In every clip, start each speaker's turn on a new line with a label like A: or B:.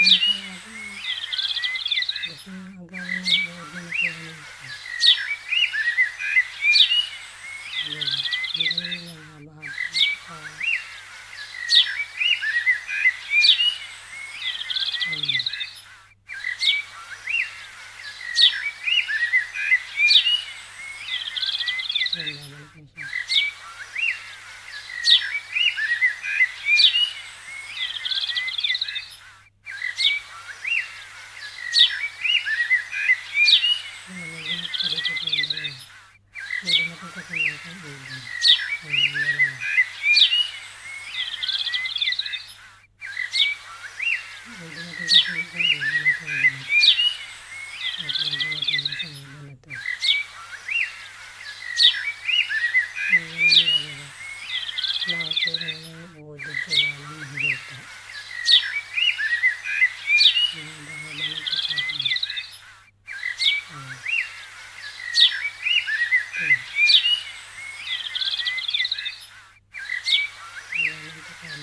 A: Tingin ko natin. Gusto niyang agawan ng uod na nakuha nito. Ayun. Ang galing lang, haba-haba. Ayun. Ayun, babalik na siya. Ayun, naging palikot na yung dalawa. May dumating kasi ng isang ibon. Ayun, yung dalawa. May dumating kasi ng isang ibon na ito yung dumating. At may dumating ng isang ibon na ito. Ang galing nila, diba? Nakakuha nila yung uod dun sa ilalim ng lupa. Ang haba-haba ng tukasan. Ayun. Ayun. Wala ng tukasan.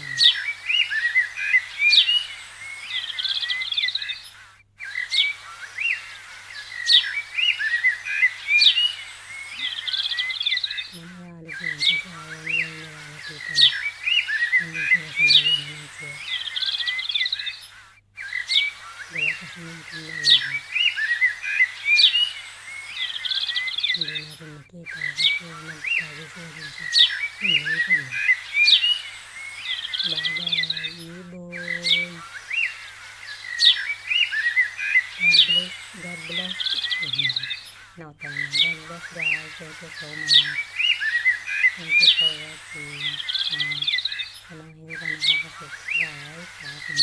A: Mamaya alis na yun kasi ayaw nila yung nalalapitan. Hindi sila sa may ng siya. Gawa kasi ng itim na ibon. Hindi natin makita kasi nagtatago sila din sa nilipad na. Bye-bye, ibon! God bless. Now, God bless guys. Thank you so much. Thank you for watching. Sa mga hindi pa nakaka-subscribe sa aking